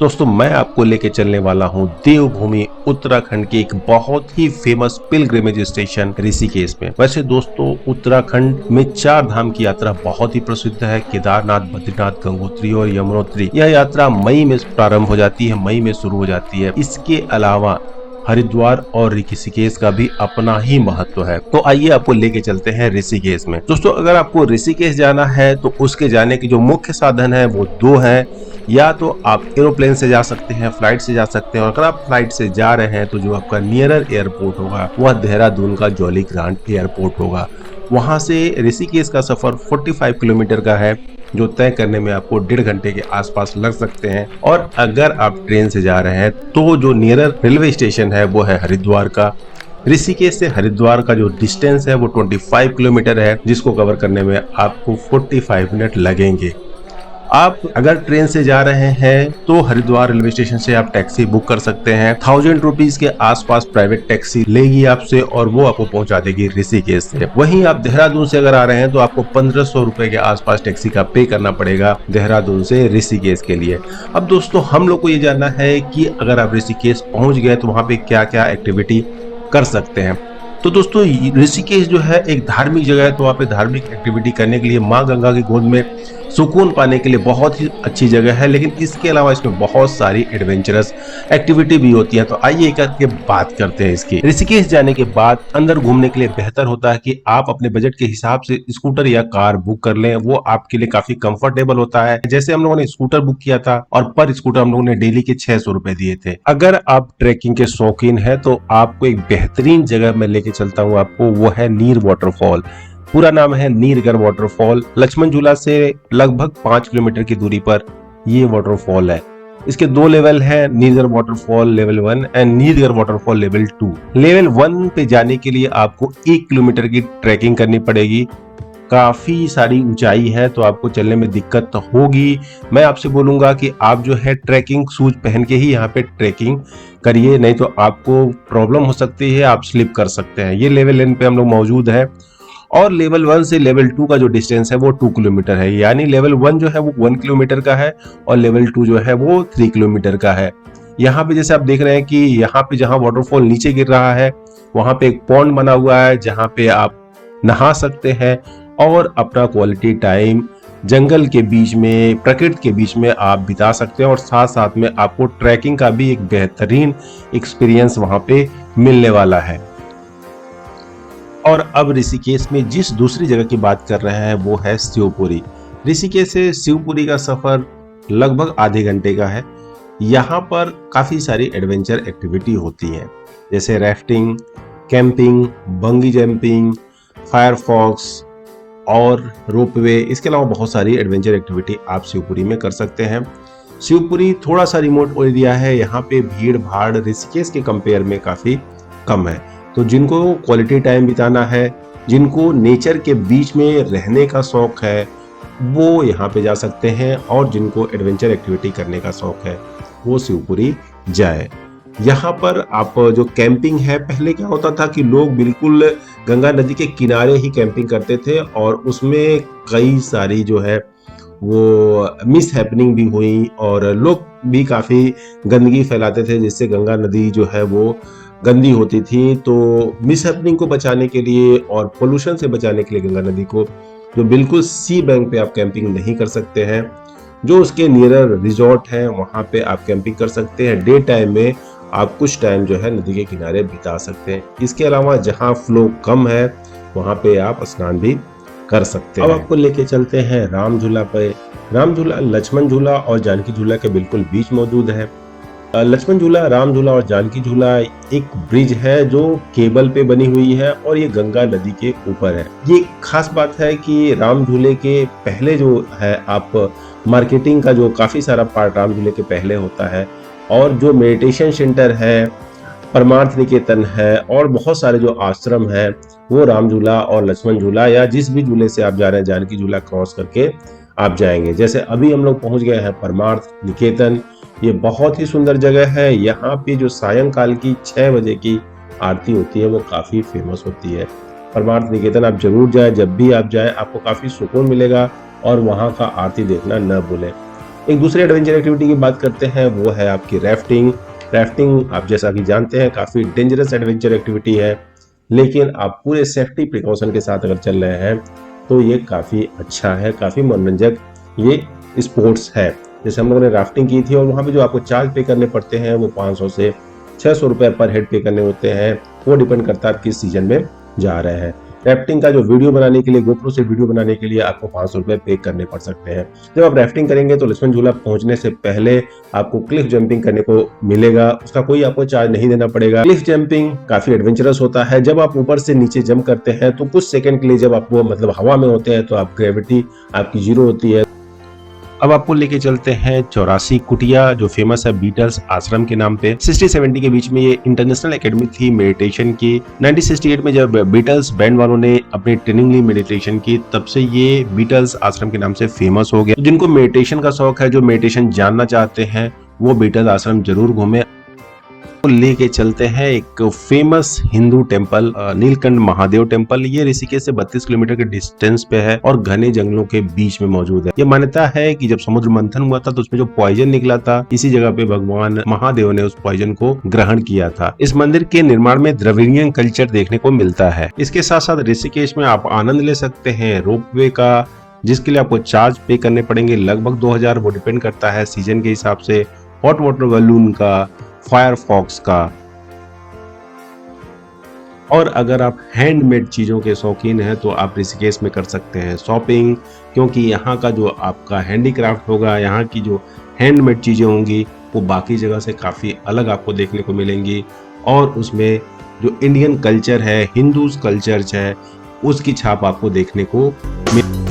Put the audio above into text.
दोस्तों मैं आपको लेके चलने वाला हूँ देवभूमि उत्तराखंड के एक बहुत ही फेमस पिलग्रिमेज स्टेशन ऋषिकेश में। वैसे दोस्तों उत्तराखंड में 4 धाम की यात्रा बहुत ही प्रसिद्ध है। केदारनाथ, बद्रीनाथ, गंगोत्री और यमुनोत्री। यह यात्रा मई में प्रारंभ हो जाती है, मई में शुरू हो जाती है। इसके अलावा हरिद्वार और ऋषिकेश का भी अपना ही महत्व है। तो आइए आपको लेके चलते हैं ऋषिकेश में। दोस्तों अगर आपको ऋषिकेश जाना है तो उसके जाने के जो मुख्य साधन है वो 2 हैं। या तो आप एरोप्लेन से जा सकते हैं, फ्लाइट से जा सकते हैं। और अगर आप फ्लाइट से जा रहे हैं तो जो आपका नियरर एयरपोर्ट होगा वह देहरादून का जॉली ग्रांट एयरपोर्ट होगा। वहां से ऋषिकेश का सफर 45 किलोमीटर का है, जो तय करने में आपको 1.5 घंटे के आसपास लग सकते हैं। और अगर आप ट्रेन से जा रहे हैं तो जो नियरर रेलवे स्टेशन है वो है हरिद्वार का। ऋषिकेश से हरिद्वार का जो डिस्टेंस है वो 25 किलोमीटर है, जिसको कवर करने में आपको 45 मिनट लगेंगे। आप अगर ट्रेन से जा रहे हैं तो हरिद्वार रेलवे स्टेशन से आप टैक्सी बुक कर सकते हैं। 1000 रुपीज के आसपास प्राइवेट टैक्सी लेगी आपसे और वो आपको पहुंचा देगी ऋषिकेश से। वहीं आप देहरादून से अगर आ रहे हैं तो आपको 1500 रुपए के आसपास टैक्सी का पे करना पड़ेगा देहरादून से ऋषिकेश के लिए। अब दोस्तों हम लोग को ये जानना है कि अगर आप ऋषिकेश पहुंच गए तो वहां पे क्या क्या एक्टिविटी कर सकते हैं। तो दोस्तों ऋषिकेश जो है एक धार्मिक जगह है, तो वहाँ पे धार्मिक एक्टिविटी करने के लिए माँ गंगा की गोद में सुकून पाने के लिए बहुत ही अच्छी जगह है। लेकिन इसके अलावा इसमें बहुत सारी एडवेंचरस एक्टिविटी भी होती है। तो आइए करके बात करते हैं इसकी। ऋषिकेश जाने के बाद अंदर घूमने के लिए बेहतर होता है कि आप अपने बजट के हिसाब से स्कूटर या कार बुक कर लें, वो आपके लिए काफी कंफर्टेबल होता है। जैसे हम लोगों ने स्कूटर बुक किया था और पर स्कूटर हम लोगों ने डेली के 600 रुपए दिए थे। अगर आप ट्रैकिंग के शौकीन है तो आपको एक बेहतरीन जगह में लेके चलता हूँ आपको, वो है नीर वाटरफॉल। पूरा नाम है नीरगर वाटरफॉल। लक्ष्मण झूला से लगभग 5 किलोमीटर की दूरी पर ये वाटरफॉल है। इसके 2 लेवल है, Neergar waterfall level 1 and Neergar waterfall level 2। Level 1 पे जाने के लिए आपको 1 किलोमीटर की ट्रैकिंग करनी पड़ेगी। काफी सारी ऊंचाई है तो आपको चलने में दिक्कत तो होगी। मैं आपसे बोलूंगा कि आप जो है ट्रैकिंग शूज पहन के ही यहाँ पे ट्रैकिंग करिए, नहीं तो आपको प्रॉब्लम हो सकती है, आप स्लिप कर सकते हैं। ये लेवल 1 पे हम लोग मौजूद है। और लेवल 1 से लेवल 2 का जो डिस्टेंस है वो 2 किलोमीटर है। यानी लेवल 1 जो है वो 1 किलोमीटर का है और लेवल 2 जो है वो 3 किलोमीटर का है। यहाँ पे जैसे आप देख रहे हैं कि यहाँ पे जहाँ वाटरफॉल नीचे गिर रहा है वहां पे एक पॉन्ड बना हुआ है जहाँ पे आप नहा सकते हैं और अपना क्वालिटी टाइम जंगल के बीच में, प्रकृति के बीच में आप बिता सकते हैं। और साथ साथ में आपको ट्रैकिंग का भी एक बेहतरीन एक्सपीरियंस वहां पे मिलने वाला है। और अब ऋषिकेश में जिस दूसरी जगह की बात कर रहे हैं वो है शिवपुरी। ऋषिकेश से शिवपुरी का सफर लगभग आधे घंटे का है। यहाँ पर काफी सारी एडवेंचर एक्टिविटी होती है, जैसे राफ्टिंग, कैंपिंग, बंगी जंपिंग, फायरफॉक्स और रोपवे। इसके अलावा बहुत सारी एडवेंचर एक्टिविटी आप शिवपुरी में कर सकते हैं। शिवपुरी थोड़ा सा रिमोट एरिया है, यहाँ पे भीड़ भाड़ ऋषिकेश के कंपेयर में काफी कम है। तो जिनको क्वालिटी टाइम बिताना है, जिनको नेचर के बीच में रहने का शौक है, वो यहाँ पे जा सकते हैं। और जिनको एडवेंचर एक्टिविटी करने का शौक है वो शिवपुरी जाए। यहाँ पर आप जो कैंपिंग है, पहले क्या होता था कि लोग बिल्कुल गंगा नदी के किनारे ही कैंपिंग करते थे और उसमें कई सारी जो है वो मिस हैपनिंग भी हुई और लोग भी काफी गंदगी फैलाते थे, जिससे गंगा नदी जो है वो गंदी होती थी। तो मिस हैपनिंग को बचाने के लिए और पोल्यूशन से बचाने के लिए गंगा नदी को जो बिल्कुल सी बैंक पे आप कैंपिंग नहीं कर सकते हैं, जो उसके नियरर रिजॉर्ट है वहां पे आप कैंपिंग कर सकते हैं। डे टाइम में आप कुछ टाइम जो है नदी के किनारे बिता सकते हैं। इसके अलावा जहां फ्लो कम है वहां पे आप स्नान भी कर सकते हैं। अब आपको लेके चलते हैं राम झूला पे। राम झूला लक्ष्मण झूला और जानकी झूला के बिल्कुल बीच मौजूद है। लक्ष्मण झूला, राम झूला और जानकी झूला एक ब्रिज है जो केबल पे बनी हुई है और ये गंगा नदी के ऊपर है। ये खास बात है कि राम झूले के पहले जो है आप मार्केटिंग का जो काफी सारा पार्ट राम झूले के पहले होता है। और जो मेडिटेशन सेंटर है, परमार्थ निकेतन है और बहुत सारे जो आश्रम है वो राम झूला और लक्ष्मण झूला या जिस भी झूले से आप जा रहे हैं जानकी झूला क्रॉस करके आप जाएंगे। जैसे अभी हम लोग पहुंच गए हैं परमार्थ निकेतन। ये बहुत ही सुंदर जगह है। यहाँ पे जो सायंकाल की 6 बजे की आरती होती है वो काफी फेमस होती है। परमार्थ निकेतन आप जरूर जाए, जब भी आप जाए आपको काफी सुकून मिलेगा और वहाँ का आरती देखना न भूलें। एक दूसरी एडवेंचर एक्टिविटी की बात करते हैं, वो है आपकी राफ्टिंग। राफ्टिंग आप जैसा कि जानते हैं काफ़ी डेंजरस एडवेंचर एक्टिविटी है, लेकिन आप पूरे सेफ्टी प्रिकॉशन के साथ अगर चल रहे हैं तो ये काफ़ी अच्छा है, काफ़ी मनोरंजक ये स्पोर्ट्स है। जैसे हम लोगों ने राफ्टिंग की थी और वहाँ पे जो आपको चार्ज पे करने पड़ते हैं वो 500 से 600 रुपये पर हेड पे करने होते हैं, वो डिपेंड करता है आप किस सीजन में जा रहे हैं। राफ्टिंग का जो वीडियो बनाने के लिए, गोप्रो से वीडियो बनाने के लिए आपको 500 रुपये पे करने पड़ सकते हैं। जब आप राफ्टिंग करेंगे तो लक्ष्मण झूला पहुंचने से पहले आपको क्लिफ जंपिंग करने को मिलेगा, उसका कोई आपको चार्ज नहीं देना पड़ेगा। क्लिफ जंपिंग काफी एडवेंचरस होता है। जब आप ऊपर से नीचे जंप करते हैं तो कुछ सेकंड के लिए जब आप वो मतलब हवा में होते हैं तो आप ग्रेविटी आपकी जीरो होती है। अब आपको लेके चलते हैं 84 कुटिया, जो फेमस है बीटल्स आश्रम के नाम पे। 60-70 के बीच में ये इंटरनेशनल एकेडमी थी मेडिटेशन की। 1968 में जब बीटल्स बैंड वालों ने अपनी ट्रेनिंग ली मेडिटेशन की, तब से ये बीटल्स आश्रम के नाम से फेमस हो गया। जिनको मेडिटेशन का शौक है, जो मेडिटेशन जानना चाहते हैं, वो बीटल्स आश्रम जरूर घूमे। लेके चलते हैं एक famous Hindu temple, Neelkanth Mahadev temple. ये ऋषिकेश से 32 किलोमीटर के डिस्टेंस पे है और घने जंगलों के बीच में मौजूद है। ये मान्यता है कि जब समुद्र मंथन हुआ था तो उसमें जो पॉइजन निकला था, इसी जगह पे भगवान महादेव ने उस पॉइजन को ग्रहण किया था। इस मंदिर के निर्माण में द्रविड़ियन कल्चर देखने को मिलता है। इसके साथ साथ ऋषिकेश में आप आनंद ले सकते हैं रोपवे का, जिसके लिए आपको चार्ज पे करने पड़ेंगे लगभग 2000। वो डिपेंड करता है सीजन के हिसाब से। हॉट वाटर बलून का, फायरफॉक्स का। और अगर आप हैंडमेड चीज़ों के शौकीन हैं तो आप ऋषिकेश में कर सकते हैं शॉपिंग, क्योंकि यहाँ का जो आपका हैंडीक्राफ्ट होगा, यहाँ की जो हैंडमेड चीज़ें होंगी, वो बाकी जगह से काफ़ी अलग आपको देखने को मिलेंगी। और उसमें जो इंडियन कल्चर है, हिंदूज कल्चर है, उसकी छाप आपको देखने को मिल